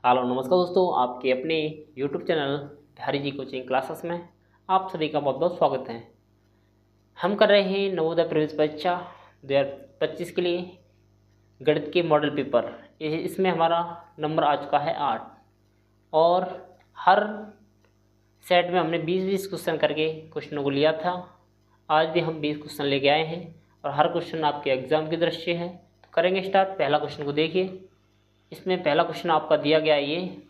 Hello नमस्कार दोस्तों, आपके अपने YouTube channel Bihari ji coaching classes में आप सभी का बहुत बहुत स्वागत है। हम कर रहे हैं नवोदय प्रवेश परीक्षा 2025 के लिए गणित के मॉडल पेपर। इसमें हमारा नंबर आ चुका है 8 और हर सेट में हमने 20-20 क्वेश्चन करके क्वेश्चनों को लिया था। आज भी हम 20 क्वेश्चन लेके आए हैं और हर क्वेश्चन आपके एग्जाम की दृष्टि है। तो करेंगे स्टार्ट। पहला क्वेश्चन को देखिए। इसमें पहला क्वेश्चन आपका दिया गया है ये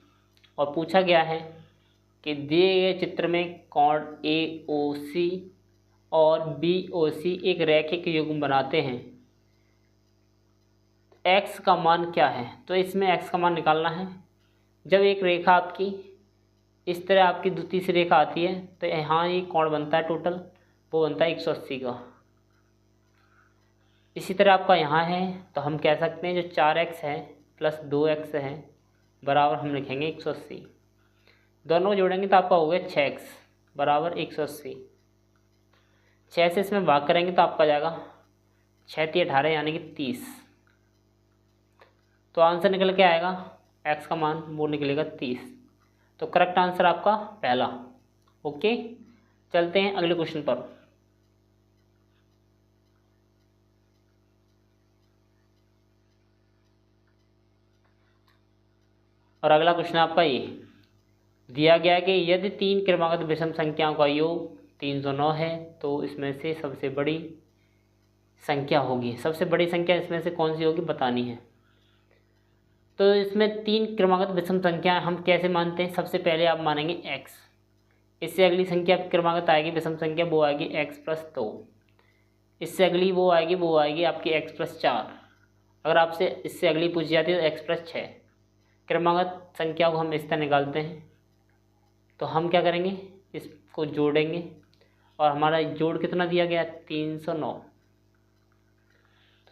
और पूछा गया है कि दिए गए चित्र में कोण AOC और BOC एक रैखिक युग्म बनाते हैं, x का मान क्या है। तो इसमें x का मान निकालना है। जब एक रेखा आपकी इस तरह आपकी तीसरी रेखा आती है तो यहाँ ये कोण बनता है, टोटल वो बनता है 180 का। इसी तरह आपका यहाँ है तो हम कह सकते हैं जो 4x है प्लस 2x है बराबर हम लिखेंगे 180। दोनों जोड़ेंगे तो आपका हो गया 6x बराबर 180। 6 से इसमें भाग करेंगे तो आपका जाएगा 6 × 18 यानी कि 30। तो आंसर निकल के आएगा x का मान वो निकलेगा 30। तो करेक्ट आंसर आपका पहला। ओके, चलते हैं अगले क्वेश्चन पर। और अगला क्वेश्चन आपका ये दिया गया है कि यदि 3 क्रमागत विषम संख्याओं का योग 309 है तो इसमें से सबसे बड़ी संख्या होगी। सबसे बड़ी संख्या इसमें से कौन सी होगी बतानी है। तो इसमें 3 क्रमागत विषम संख्या हम कैसे मानते हैं। सबसे पहले आप मानेंगे x, इससे अगली संख्या क्रमागत आएगी विषम संख्या वो आएगी x + 2, इससे अगली वो आएगी आपकी x + 4। अगर आपसे इससे अगली पूछी जाती है तो x + 6। क्रमागत संख्या को हम इस तरह निकालते हैं। तो हम क्या करेंगे, इसको जोड़ेंगे और हमारा जोड़ कितना दिया गया 309।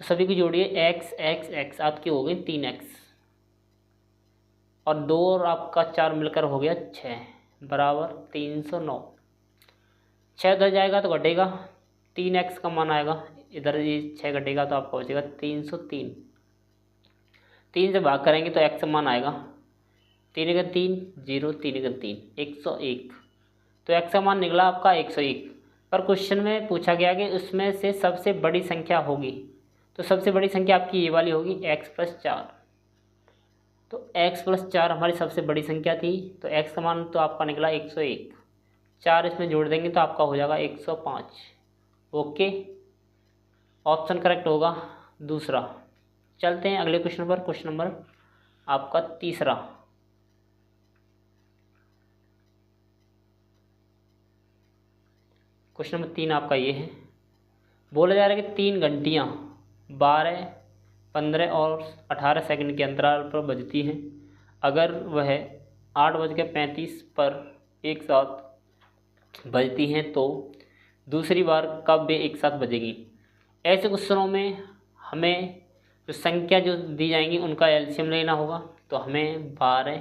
तो सभी की जोड़िए x x x आपकी हो गई 3x और 2 और आपका 4 मिलकर हो गया 6 बराबर 309। 6 उधर जाएगा तो घटेगा 3x का मान आएगा, इधर ये 6 घटेगा तो आपका बचेगा 303। 3 से भाग करेंगे तो x का मान आएगा 3 × 3 0, 3 × 3 101। तो x का मान निकला आपका 101। पर क्वेश्चन में पूछा गया कि उसमें से सबसे बड़ी संख्या होगी। तो सबसे बड़ी संख्या आपकी ये वाली होगी x + 4। तो x + 4 हमारी सबसे बड़ी संख्या थी। तो x का मान तो आपका निकला 101। 4 इसमें जोड़ देंगे तो आपका हो जाएगा 105। ओके, ऑप्शन करेक्ट होगा दूसरा। चलते हैं अगले क्वेश्चन पर। क्वेश्चन नंबर आपका तीसरा। क्वेश्चन नंबर 3 आपका ये है। बोला जा रहा है कि 3 घंटियाँ 12, 15 और 18 सेकंड के अंतराल पर बजती हैं। अगर वह 8:35 पर एक साथ बजती हैं तो दूसरी बार कब वे एक साथ बजेगी। ऐसे क्वेश्चनों में हमें जो संख्या जो दी जाएंगी उनका एलसीएम लेना होगा। तो हमें 12,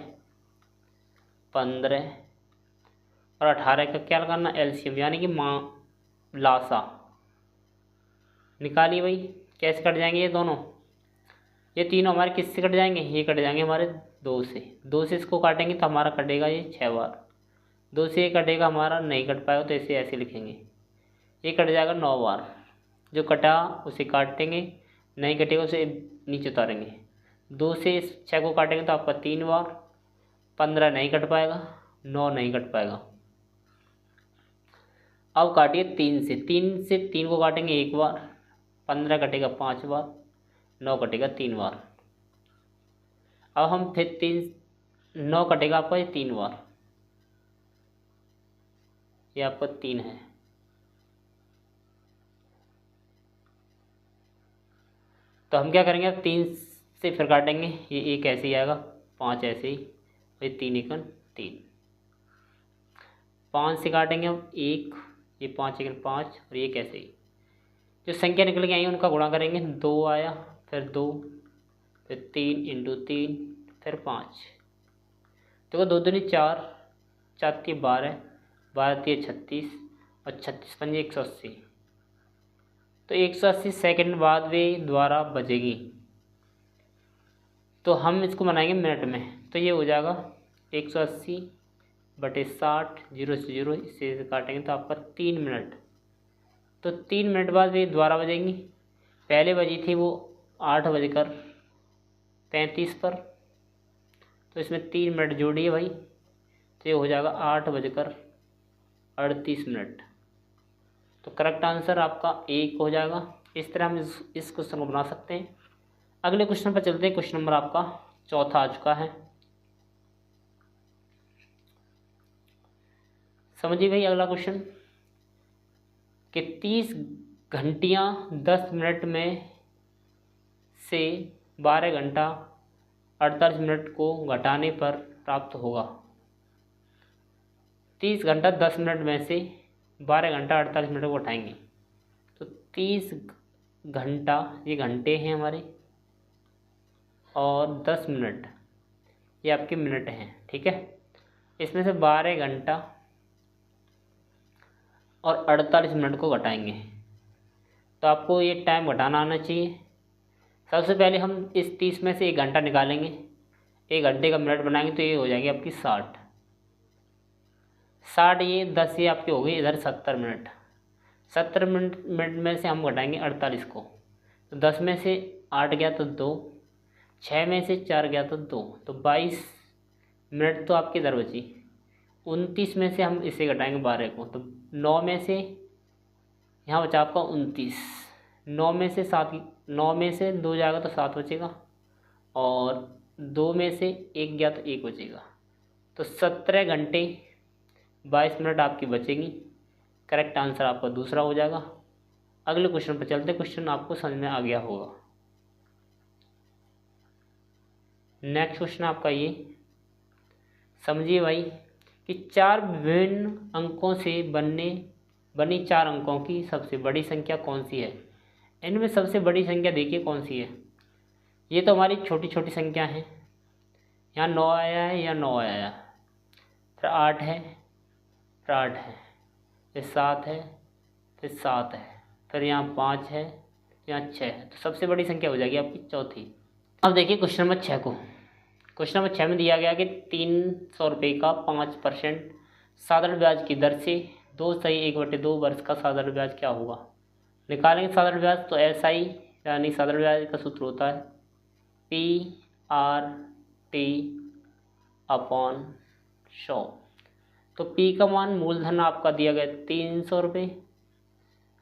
15 और 18 का क्या लगाना एलसीएम यानी कि लासा। निकालिए भाई, कैसे कट जाएंगे ये दोनों। ये तीनों हमारे किससे कट जाएंगे, ये कट जाएंगे हमारे 2 से। 2 से इसको काटेंगे तो हमारा कटेगा ये 6 बार। 2 से ये कटेगा हमारा, नहीं कट पाएगा तो इसे ऐसे लिखेंगे। ये कट जाएगा 9 बार। जो कटा उसे काटेंगे, नहीं कटेगा उसे नीचे उतारेंगे। 2 से इस 6 को काटेंगे तो आपका 3 बार। 15 नहीं कट पाएगा, 9 नहीं कट पाएगा। अब काटिए 3 से। 3 से 3 को काटेंगे 1 बार। 15 कटेगा 5 बार, 9 कटेगा 3 बार। अब हम फिर 9 कटेगा आपका ये 3 बार। ये आपका 3 है। तो हम क्या करेंगे, अब 3 से फिर काटेंगे, ये 1 ऐसे ही आएगा, 5 ऐसे ही, ये 3 × 3। 5 से काटेंगे हम 1, ये 5 × 5 और ये कैसे ही। जो संख्या निकल के आई उनका गुणा करेंगे। 2 आया, फिर 2, फिर 3 × 3, फिर 5। देखो 2 दूनी 4, 4 × 12, 12 × 36 और 36 × 5 180। तो 180 सेकंड बाद वे द्वारा बजेगी। तो हम इसको बनाएंगे मिनट में। तो ये हो जाएगा 180/60, 0 से 0 इसे काटेंगे तो आपका 3 मिनट। तो 3 मिनट बाद ये दोबारा बजेंगी। पहले बजी थी वो 8:35 पर, तो इसमें 3 मिनट जोड़िए भाई, तो ये हो जाएगा 8:38। तो करेक्ट आंसर आपका 1 हो जाएगा। इस तरह हम इस क्वेश्चन को बना सकते हैं। अगले क्वेश्चन पर चलते हैं। क्वेश्चन नंबर आपका चौथा आ चुका है। समझिए भाई अगला क्वेश्चन कि 30 घंटियाँ 10 मिनट में से 12 घंटा 48 मिनट को घटाने पर प्राप्त होगा। 30 घंटा 10 मिनट में से 12 घंटा 48 मिनट को घटाएंगे तो 30 घंटा, ये घंटे हैं हमारे, और 10 मिनट ये आपके मिनट हैं, ठीक है। इसमें से 12 घंटा और 48 मिनट को घटाएंगे तो आपको ये टाइम घटाना आना चाहिए। सबसे पहले हम इस 30 में से 1 घंटा निकालेंगे, 1 घंटे का मिनट बनाएंगे तो ये हो जाएगी आपकी 60। ये 10 ये आपके हो गए इधर 70 मिनट। 70 मिनट में से हम घटाएंगे 48 को, तो 10 में से 8 गया तो 2, 6 में से 4 गया तो 2, तो 22 मिनट तो आपकी इधर बची। 29 में से हम इसे घटाएंगे 12 को, तो 9 में से यहाँ बचा आपका 29। 9 में से 2 जाएगा तो 7 बचेगा, और 2 में से 1 गया तो 1 बचेगा। तो 17 घंटे 22 मिनट आपकी बचेंगी। करेक्ट आंसर आपका दूसरा हो जाएगा। अगले क्वेश्चन पर चलते। क्वेश्चन आपको समझ में आ गया होगा। नेक्स्ट क्वेश्चन आपका ये समझिए भाई कि 4 विभिन्न अंकों से बनी 4 अंकों की सबसे बड़ी संख्या कौन सी है। इनमें सबसे बड़ी संख्या देखिए कौन सी है। ये तो हमारी छोटी छोटी संख्या है। यहाँ 9 आया है, या 9 आया, फिर 8 है, फिर 8 है, फिर 7 है, फिर 7 है, फिर यहाँ 5 है, यहाँ 6 है। तो सबसे बड़ी संख्या हो जाएगी आपकी चौथी। अब देखिए क्वेश्चन नंबर 6 को। क्वेश्चन नंबर 6 में दिया गया कि 300 रुपये का 5% साधारण ब्याज की दर से 2/1/2 वर्ष का साधारण ब्याज क्या होगा। निकालेंगे साधारण ब्याज। तो SI यानी साधारण ब्याज का सूत्र होता है PRT/100। तो P का मान मूलधन आपका दिया गया 300 रुपये,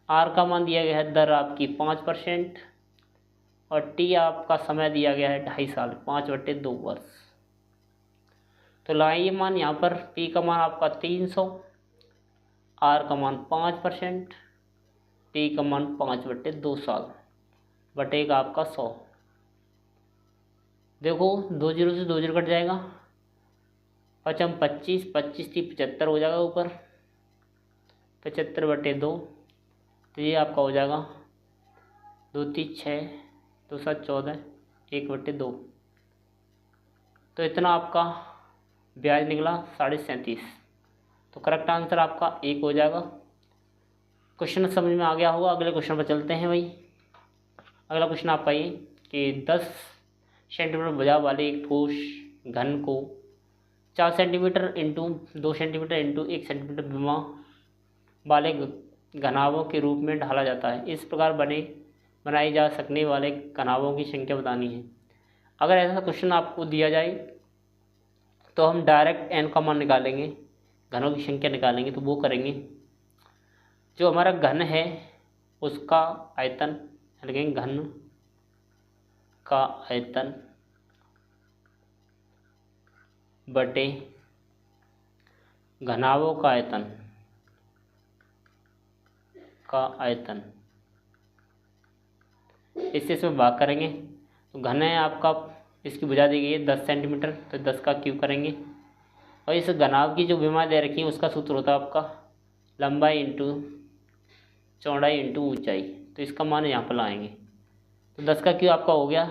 R का मान दिया गया है दर आपकी 5%, और T आपका समय दिया गया है 2.5 साल, 5/2 वर्ष। तो लाइए मान यहाँ पर P का मान आपका 300, R का मान 5%, T का मान 5/2 साल, बटे का आपका 100। देखो 2 0 से 2 0 कट जाएगा, 5 25, 25 3 75 हो जाएगा ऊपर, 75/2। तो ये आपका हो जाएगा 2 3 6, 2 7 14, 1/2। तो इतना आपका ब्याज निकला 37.5। तो करेक्ट आंसर आपका 1 हो जाएगा। क्वेश्चन समझ में आ गया होगा। अगले क्वेश्चन पर चलते हैं भाई। अगला क्वेश्चन आपका ये कि 10 सेंटीमीटर भुजा वाले एक ठोस घन को 4 centimetre into 2 centimetre into 1 centimetre विमा वाले घनाभों के रूप में ढाला जाता है। इस प्रकार बनाई जा सकने वाले घनाभों की संख्या बतानी है। अगर ऐसा क्वेश्चन आपको दिया जाए तो हम डायरेक्ट n का मान निकालेंगे, घनों की संख्या निकालेंगे। तो वो करेंगे, जो हमारा घन है उसका आयतन, लिखेंगे घन का आयतन बटे घनाभों का आयतन, इससे इसमें भाग करेंगे। तो घन है आपका, इसकी भुजा दी गई है 10 सेंटीमीटर, तो 10 का क्यूब करेंगे। और इस घनाभ की जो विमा दे रखी है उसका सूत्र होता है आपका लंबाई इंटू चौड़ाई इंटू ऊंचाई। तो इसका मान यहाँ पर लाएंगे। तो 10 का क्यूब आपका हो गया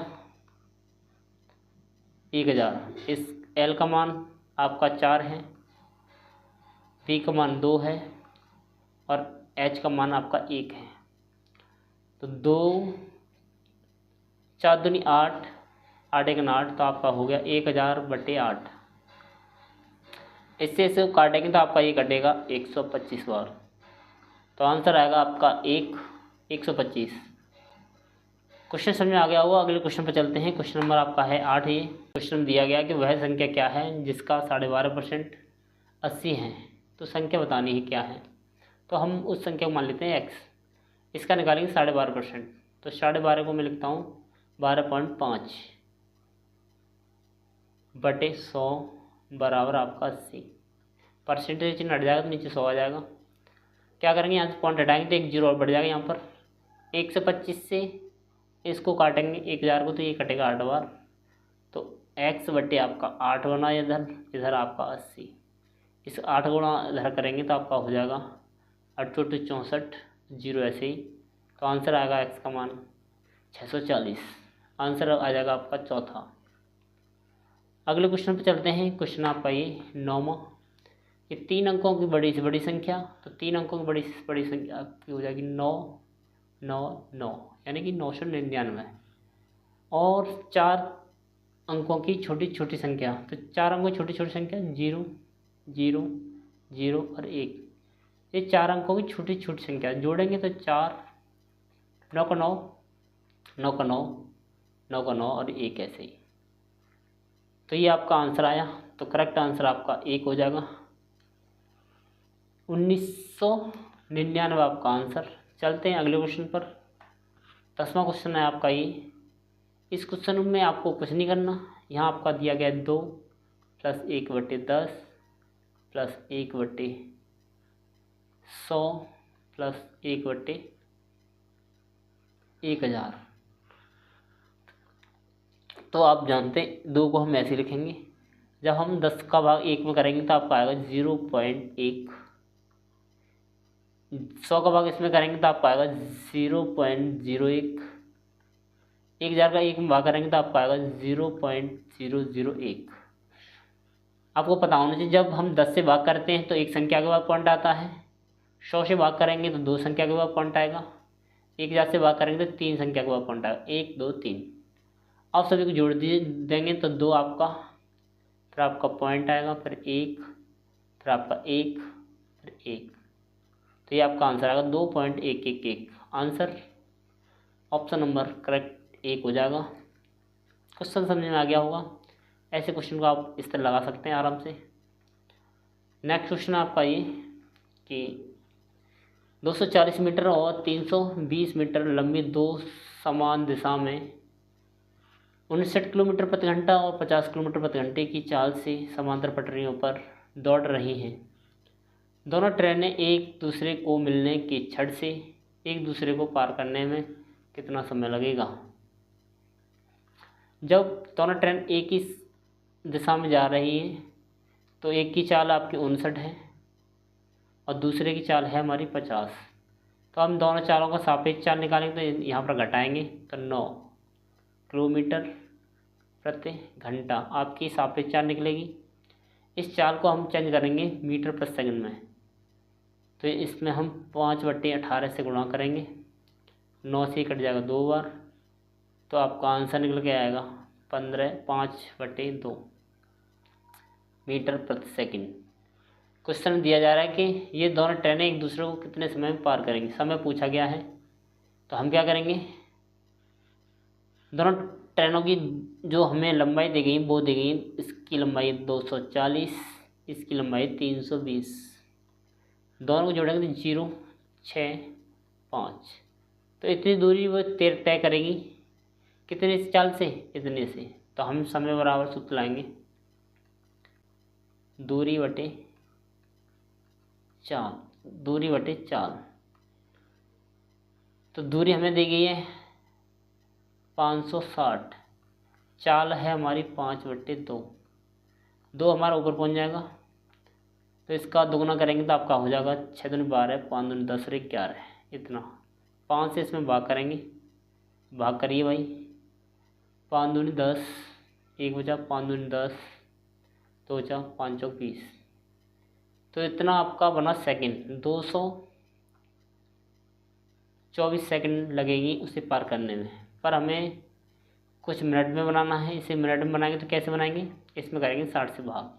1000। इस L का मान आपका 4 है, P का मान 2 है, और H का मान आपका 1 है। तो 2 4 दूनी 8, 8 एक 8, तो आपका हो गया 1000/8। इससे इसे काटेंगे तो आपका ये कटेगा 125 बार, तो आंसर आएगा आपका 125। क्वेश्चन समझ में आ गया होगा। अगले क्वेश्चन पर चलते हैं। क्वेश्चन नंबर आपका है 8। ये क्वेश्चन दिया गया कि वह संख्या क्या है जिसका 12.5% 80 है, तो संख्या बतानी है क्या है। तो हम उस संख्या को मान लेते हैं x, इसका निकालेंगे 12.5%। तो 12.5 को मैं लिखता हूँ 12.5/100 बराबर आपका 80। परसेंटेज चिन्ह हट जाएगा तो नीचे 100 आ जाएगा। क्या करेंगे, यहाँ से पॉइंट हटाएंगे तो एक जीरो और बढ़ जाएगा। यहाँ पर 125 से इसको काटेंगे 1000 को, तो ये कटेगा 8 बार, तो x/, आपका 8 बना इधर, इधर आपका 80। इस 8 गुणा इधर करेंगे तो आपका हो जाएगा 8 × 64, जीरो ऐसे ही। तो आंसर आएगा x का मान 640। आंसर आ जाएगा आपका चौथा। अगले क्वेश्चन पे चलते हैं। क्वेश्चन आपका ये 9वां। ये 3 अंकों की बड़ी से बड़ी संख्या, तो 3 अंकों की बड़ी से बड़ी संख्या आपकी हो जाएगी 999, यानी कि 999। और 4 अंकों की छोटी छोटी संख्या, तो 4 अंकों की छोटी छोटी संख्या 0 0 0 और 1। ये 4 अंकों की छोटी छोटी संख्या जोड़ेंगे तो 4 9 का 9 9 का 9 9 का 9 और 1 ऐसे ही। तो ये आपका आंसर आया। तो करेक्ट आंसर आपका 1 हो जाएगा, 1999 आपका आंसर। चलते हैं अगले क्वेश्चन पर। 10वां क्वेश्चन है आपका ये। इस क्वेश्चन में आपको कुछ नहीं करना। यहाँ आपका दिया गया 2 + 1/10 + 1/100 + 1/1000। तो आप जानते हैं 2 को हम ऐसे लिखेंगे। जब हम 10 का भाग 1 में करेंगे तो आपका आएगा 0.1। 100 का भाग इसमें करेंगे तो आपका आएगा 0.01। 1000 का 1 में भाग करेंगे तो आपका आएगा 0.001। आपको पता होना चाहिए जब हम 10 से भाग करते हैं तो एक संख्या के बाद पॉइंट आता है। 100 से भाग करेंगे तो 2 संख्या के बाद पॉइंट आएगा। 1000 से भाग करेंगे तो 3 संख्या के बाद पॉइंट आएगा, 1 2 3। आप सभी को जोड़ देंगे तो 2 आपका, फिर आपका पॉइंट आएगा, फिर 1, फिर आपका 1, फिर 1। तो ये आपका आंसर आएगा 2.111। आंसर ऑप्शन नंबर करेक्ट 1 हो जाएगा। क्वेश्चन समझ में आ गया होगा। ऐसे क्वेश्चन को आप इस तरह लगा सकते हैं आराम से। नेक्स्ट क्वेश्चन आपका ये कि 240 मीटर और 320 मीटर लंबी 2 समान दिशा में 59 किलोमीटर प्रति घंटा और 50 किलोमीटर प्रति घंटे की चाल से समांतर पटरियों पर दौड़ रही हैं। दोनों ट्रेनें एक दूसरे को मिलने के क्षण से एक दूसरे को पार करने में कितना समय लगेगा। जब दोनों ट्रेन एक ही दिशा में जा रही है तो एक की चाल आपकी 59 है और दूसरे की चाल है हमारी 50। तो हम दोनों चालों का सापेक्ष चाल निकालेंगे तो यहाँ पर घटाएंगे तो 9 किलोमीटर प्रति घंटा आपकी सापेक्ष चाल निकलेगी। इस चाल को हम चेंज करेंगे मीटर प्रति सेकंड में, तो इसमें हम 5/18 से गुणा करेंगे। 9 से कट जाएगा 2 बार, तो आपका आंसर निकल के आएगा 5/2 मीटर प्रति सेकंड। क्वेश्चन दिया जा रहा है कि ये दोनों ट्रेनें एक दूसरे को कितने समय में पार करेंगी, समय पूछा गया है। तो हम क्या करेंगे, दोनों ट्रेनों की जो हमें लंबाई दी गई वो दी गई, इसकी लंबाई 240, इसकी लंबाई 320। दोनों को जोड़ेंगे तो 0 6 5। तो इतनी दूरी वो तय करेगी कितने चाल से, इतने से। तो हम समय बराबर सूत्र लाएंगे दूरी बटे चाल। तो दूरी हमें दी गई है 560, चाल है हमारी 5/2। 2 हमारा ऊपर पहुंच जाएगा, तो इसका दुगुना करेंगे तो आपका हो जाएगा 6 दूनी 12, 5 दूनी 10 और 11 इतना। 5 से इसमें भाग करेंगे, भाग करिए भाई। 5 दूनी 10, 1 बचा, 5 दूनी 10, 2 बचा, 5 चौक 20। तो इतना आपका बना सेकंड। 224 सेकंड लगेगी उसे पार करने में। पर हमें कुछ मिनट में बनाना है, इसे मिनट में बनाएंगे तो कैसे बनाएंगे, इसमें करेंगे 60 से भाग,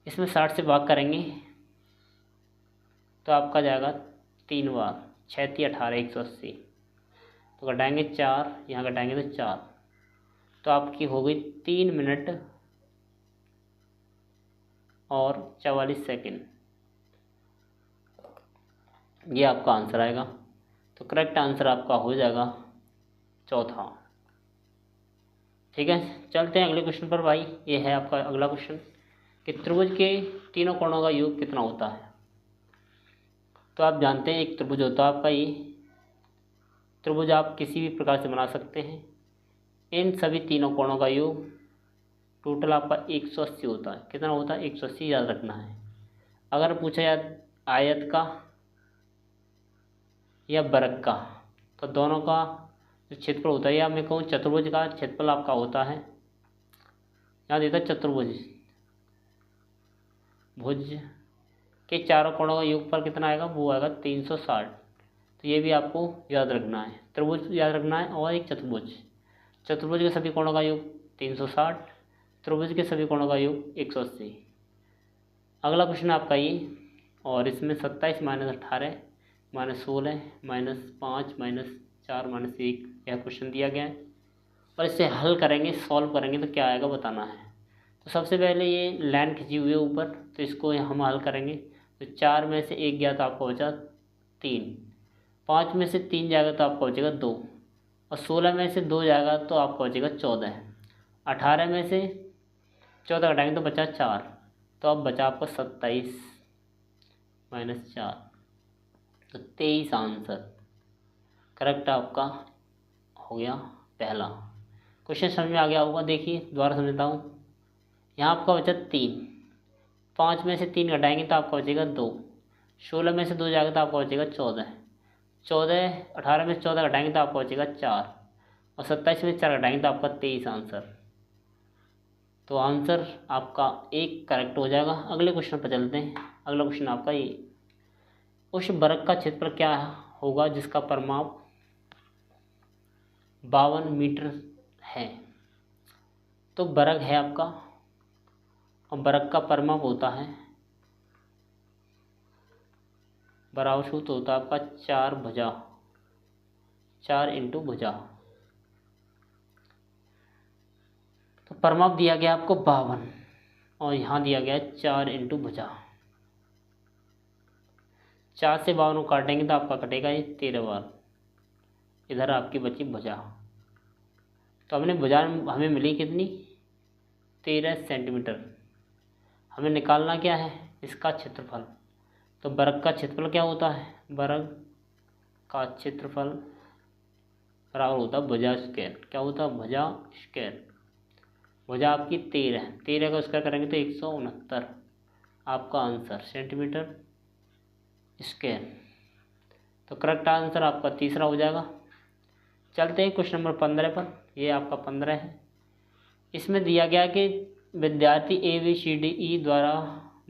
इसमें 60 से भाग करेंगे तो आपका जाएगा 3 बार, 6 × 18 180, तो घटाएंगे 4, यहाँ घटाएंगे तो 4, तो आपकी हो गई 3 मिनट और 44 सेकंड। ये आपका आंसर आएगा। तो करेक्ट आंसर आपका हो जाएगा चौथा। ठीक है, चलते हैं अगले क्वेश्चन पर भाई। ये है आपका अगला क्वेश्चन कि त्रिभुज के तीनों कोणों का योग कितना होता है। तो आप जानते हैं एक त्रिभुज होता है आपका, ये त्रिभुज आप किसी भी प्रकार से बना सकते हैं। इन सभी तीनों कोणों का योग टोटल आपका 180 होता है। कितना होता है, 180 याद रखना है। अगर पूछा जाए आयत का या वर्ग का, तो दोनों का जो क्षेत्रफल होता है, या मैं कहूँ चतुर्भुज का क्षेत्रफल आपका होता है, यहाँ देता है चतुर्भुज, भुज के चारों कोणों का योगफल कितना आएगा, वो आएगा 360। तो ये भी आपको याद रखना है, त्रिभुज याद रखना है और एक चतुर्भुज। चतुर्भुज के सभी कोणों का योग 360, त्रिभुज के सभी कोणों का योग 180। अगला क्वेश्चन आपका ये, और इसमें 27 - 18 - 16 -5 -4 -1 यह क्वेश्चन दिया गया है, और इसे हल करेंगे, सॉल्व करेंगे तो क्या आएगा बताना है। तो सबसे पहले ये लाइन खींची हुई है ऊपर, तो इसको हम हल करेंगे। तो 4 में से 1 गया तो आपका बचा 3, 5 में से 3 जाएगा तो आपका बचेगा 2, और 16 में से 2 जाएगा तो आपका बचेगा 14, 18 में से 14 घटाएंगे तो बचा 4, तो अब बचा आपका 27 - 4, तो 23 आंसर करेक्ट आपका हो गया पहला। क्वेश्चन समझ में आ गया होगा। देखिए दोबारा समझता हूँ। यहाँ आपका बचा 3, 5 में से 3 घटाएंगे तो आपका बचेगा 2, 16 में से 2 जाएगा तो आपका बचेगा 14, 18 में से 14 घटाएंगे तो आपका बचेगा 4, और 27 में से 4 घटाएंगे तो आपका 23 आंसर। तो आंसर आपका 1 करेक्ट हो जाएगा। अगले क्वेश्चन पर चलते हैं। अगला क्वेश्चन आपका ये, उस वर्ग का क्षेत्रफल क्या होगा जिसका परिमाप 52 मीटर है। तो वर्ग है आपका, और वर्ग का परिमाप होता है बराबर सूत्र होता है आपका 4 भुजा, 4 × भुजा। तो परिमाप दिया गया आपको 52, और यहाँ दिया गया 4 × भुजा। 4 से 52 काटेंगे तो आपका कटेगा ये 13 बार। इधर आपकी बची भुजा, तो हमने भुजा हमें मिली कितनी, 13 सेंटीमीटर। हमें निकालना क्या है, इसका क्षेत्रफल। तो वर्ग का क्षेत्रफल क्या होता है, वर्ग का क्षेत्रफल बराबर होता है भुजा स्क्वायर। क्या होता है, भुजा स्क्वायर। भुजा आपकी 13 का स्क्वायर करेंगे तो 169 आपका आंसर सेंटीमीटर स्क्वायर। तो करेक्ट आंसर आपका तीसरा हो जाएगा। चलते हैं क्वेश्चन नंबर 15 पर। ये आपका 15 है। इसमें दिया गया कि विद्यार्थी ABCDE द्वारा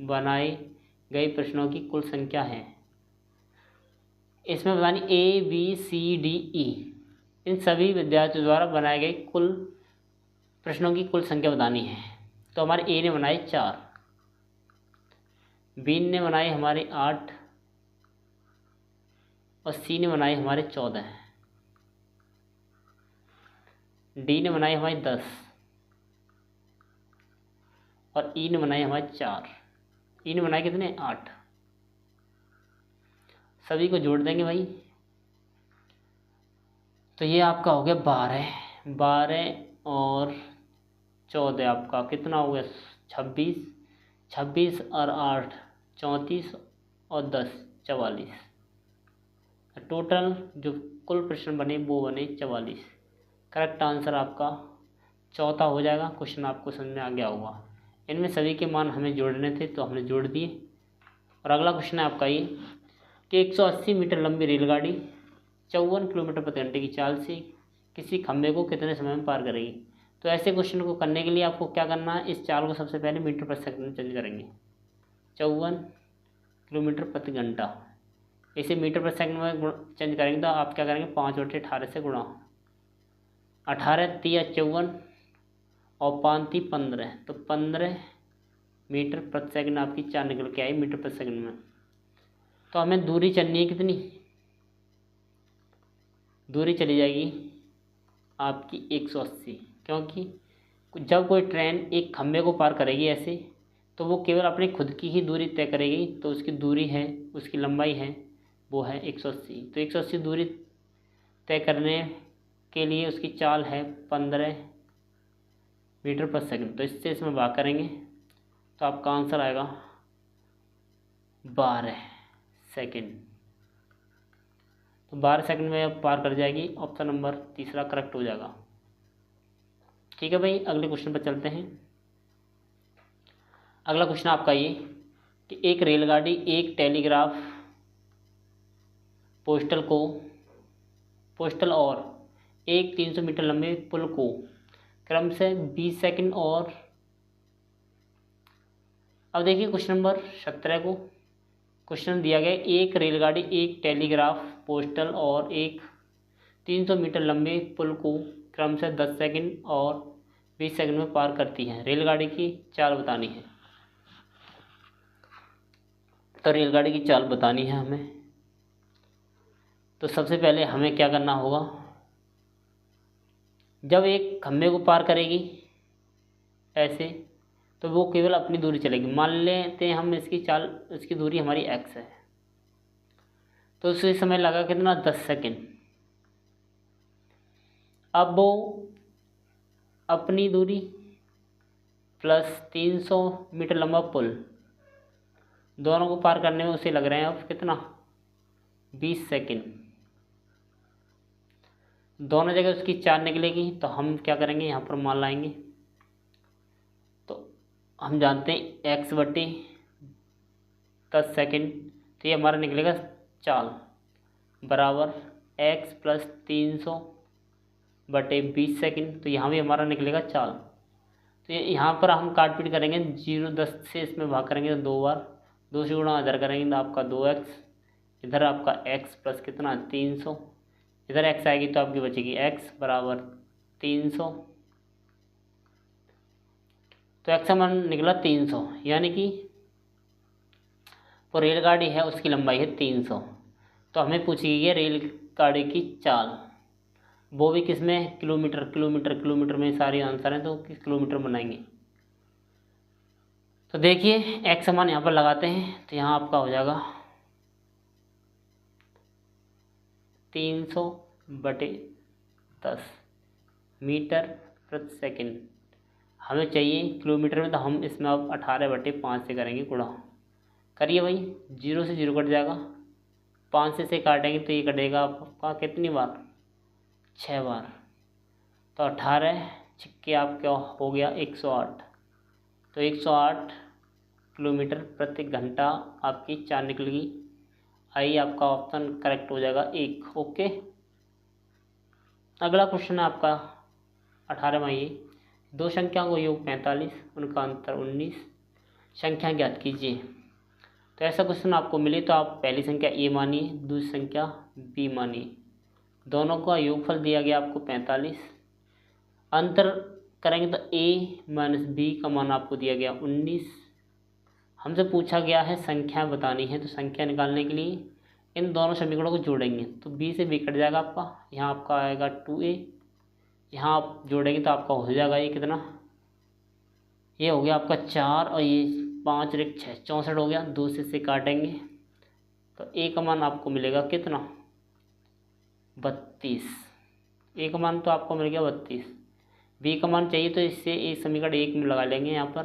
बनाए गए प्रश्नों की कुल संख्या है। इसमें बतानी ABCDE इन सभी विद्यार्थियों द्वारा बनाए गए कुल प्रश्नों की कुल संख्या बतानी है। तो हमारे A ने बनाए 4, B ने बनाए हमारे 8, और C ने बनाए हमारे 14, D ने बनाए हमारे 10, और E ने बनाए हमारे 4। E ने बनाए कितने, 8। सभी को जोड़ देंगे भाई, तो ये आपका हो गया 12 और 14 आपका कितना हो गया 26, 26 और 8 34, और 10 44। टोटल जो कुल प्रश्न बने वो बने 44। करेक्ट आंसर आपका चौथा हो जाएगा। क्वेश्चन आपको समझ में आ गया होगा। इनमें सभी के मान हमें जोड़ने थे तो हमने जोड़ दिए। और अगला क्वेश्चन है आपका ये कि 180 मीटर लंबी रेलगाड़ी 54 किलोमीटर प्रति घंटे की चाल से किसी खंभे को कितने समय में पार करेगी। तो ऐसे क्वेश्चन को करने के लिए आपको क्या करना है, इस चाल को सबसे पहले मीटर प्रति सेकंड में चेंज करेंगे। 54 किलोमीटर प्रति घंटा इसे मीटर पर सेकंड में चेंज करेंगे तो आप क्या करेंगे 5/18 से गुणा, 18 तिया 54 और 5 × 3 = 15, तो 15 मीटर प्रति सेकंड आपकी 4 निकल के आई मीटर प्रति सेकंड में। तो हमें दूरी चलनी है कितनी, दूरी चली जाएगी आपकी 180, क्योंकि जब कोई ट्रेन एक खंभे को पार करेगी ऐसे तो वो केवल अपनी खुद की ही दूरी तय करेगी, तो उसकी दूरी है, उसकी लंबाई है वो है 180। तो 180 दूरी तय करने के लिए उसकी चाल है 15 मीटर प्रति सेकंड। तो इससे इसमें भाग करेंगे तो आपका आंसर आएगा 12 सेकंड। तो 12 सेकंड में पार कर जाएगी, ऑप्शन नंबर तीसरा करेक्ट हो जाएगा। ठीक है भाई, अगले क्वेश्चन पर चलते हैं। अगला क्वेश्चन आपका ये कि एक रेलगाड़ी एक टेलीग्राफ पोस्टल और एक 300 मीटर लंबे पुल को क्रम से 20 सेकंड और, अब देखिए क्वेश्चन नंबर 17 को क्वेश्चन दिया गया एक रेलगाड़ी एक टेलीग्राफ पोस्टल और एक 300 मीटर लंबे पुल को क्रम से 10 सेकंड और 20 सेकंड में पार करती है, रेलगाड़ी की चाल बतानी है। तो रेलगाड़ी की चाल बतानी है हमें, तो सबसे पहले हमें क्या करना होगा, जब एक खंभे को पार करेगी ऐसे तो वो केवल अपनी दूरी चलेगी। मान लेते हैं हम इसकी चाल, इसकी दूरी हमारी x है, तो उसी समय लगा कितना 10 सेकंड। अब वो अपनी दूरी प्लस 300 मीटर लंबा पुल, दोनों को पार करने में उसे लग रहे हैं अब कितना 20 सेकंड। दोनों जगह उसकी चाल निकलेगी, तो हम क्या करेंगे यहाँ पर मान लाएंगे, तो हम जानते हैं x/10 सेकंड, तो ये हमारा निकलेगा चाल बराबर x + 300/20 सेकंड। तो यहाँ भी हमारा निकलेगा चाल। तो यहाँ पर हम काट पीट करेंगे, 0-10 से इसमें भाग करेंगे तो 2 बार, 2 से गुणा इधर करेंगे तो आपका 2x, इधर आपका x प्लस कितना 300, इधर x आएगी तो आपकी बचेगी x बराबर 300। तो x का मान निकला 300, यानी कि वो रेलगाड़ी है उसकी लंबाई है 300। तो हमें पूछी गई है रेलगाड़ी की चाल, वो भी किस में, किलोमीटर में सारी आंसर हैं, तो किस किलोमीटर बनाएंगे। तो देखिए x मान यहाँ पर लगाते हैं, तो यहाँ आपका हो जाएगा 300/10 मीटर प्रति सेकंड। हमें चाहिए किलोमीटर में, तो हम इसमें अब 18/5 से करेंगे गुणा। करिए भाई, 0 से 0 कट जाएगा, 5 से काटेंगे तो ये कटेगा आपका कितनी बार 6 बार, तो 18 छिक्के आपका हो गया 108। तो 108 किलोमीटर प्रति घंटा आपकी चाल निकलेगी। आई आपका ऑप्शन करेक्ट हो जाएगा 1। ओके, अगला क्वेश्चन है आपका 18वां, ये दो संख्याओं को योग 45, उनका अंतर 19, संख्या ज्ञात कीजिए। तो ऐसा क्वेश्चन आपको मिले तो आप पहली संख्या a मानिए, दूसरी संख्या b मानिए, दोनों का योगफल दिया गया आपको 45, अंतर करेंगे तो a - b का मान आपको दिया गया 19। हमसे पूछा गया है संख्या बतानी है, तो संख्या निकालने के लिए इन दोनों समीकरणों को जोड़ेंगे, तो b से b कट जाएगा आपका, यहाँ आपका आएगा 2a, यहाँ आप जोड़ेंगे तो आपका हो जाएगा ये कितना, ये हो गया आपका 4 और ये 5 × 6 64 हो गया। 2 से काटेंगे तो a का मान आपको मिलेगा कितना 32, a का मान तो आपको मिल गया 32। b का मान चाहिए तो इससे एक समीकरण 1 में लगा लेंगे यहाँ पर,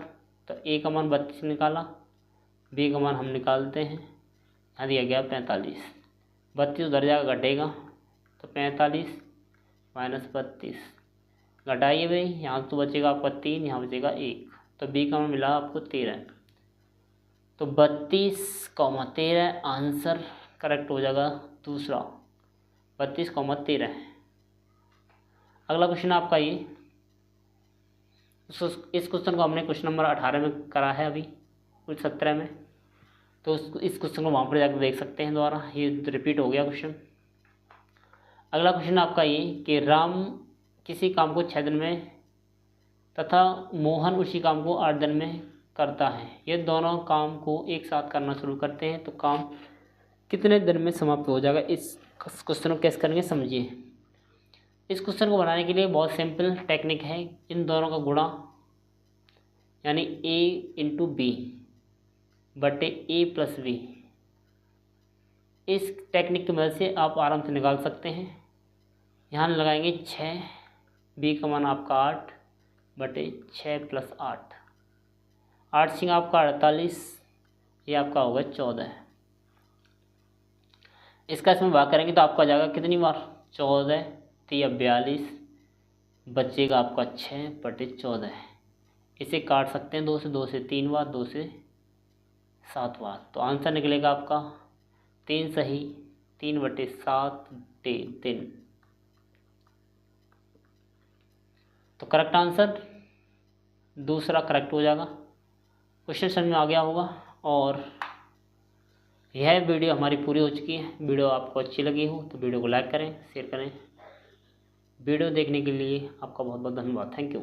तो a का मान 32 निकाला, b का मान हम निकालते हैं, यहाँ दिया गया 45। 32 उधर जाकर घटेगा तो 45 - 32 घटाइए भाई, यहाँ तो बचेगा आपका 3, यहाँ बचेगा 1, तो b का मान मिला आपको 13। तो 32,13 आंसर करेक्ट हो जाएगा दूसरा, 32,13। अगला क्वेश्चन आपका ये, इस क्वेश्चन को हमने क्वेश्चन नंबर 18 में करा है, अभी कुछ 17 में। तो इस क्वेश्चन को वहाँ पर जाकर देख सकते हैं दोबारा, ये रिपीट हो गया क्वेश्चन। अगला क्वेश्चन आपका ये कि राम किसी काम को 6 दिन में तथा मोहन उसी काम को 8 दिन में करता है। ये दोनों काम को एक साथ करना शुरू करते हैं तो काम कितने दिन में समाप्त हो जाएगा। इस क्वेश्चन को कैसे करेंगे समझिए। इस क्वेश्चन को बनाने के लिए बहुत सिंपल टेक्निक है, इन दोनों का गुणा यानी a इंटू बी बटे a प्लस बी। इस टेक्निक की मदद से आप आराम से निकाल सकते हैं। यहाँ लगाएंगे 6, b का मान आपका 8 बटे 6 प्लस 8, 8 सिंह आपका 48, ये आपका होगा 14। इसका इसमें भाग करेंगे तो आपका जाएगा कितनी बार 14 3 42, बचेगा आपका 6 बटे 14। इसे काट सकते हैं 2 से 3 बार, 2 से 7 बार, तो आंसर निकलेगा आपका 3 सही 3 बटे 7 3। तो करेक्ट आंसर दूसरा करेक्ट हो जाएगा। क्वेश्चन समझ में आ गया होगा। और यह वीडियो हमारी पूरी हो चुकी है। वीडियो आपको अच्छी लगी हो तो वीडियो को लाइक करें, शेयर करें। वीडियो देखने के लिए आपका बहुत बहुत धन्यवाद। Thank you.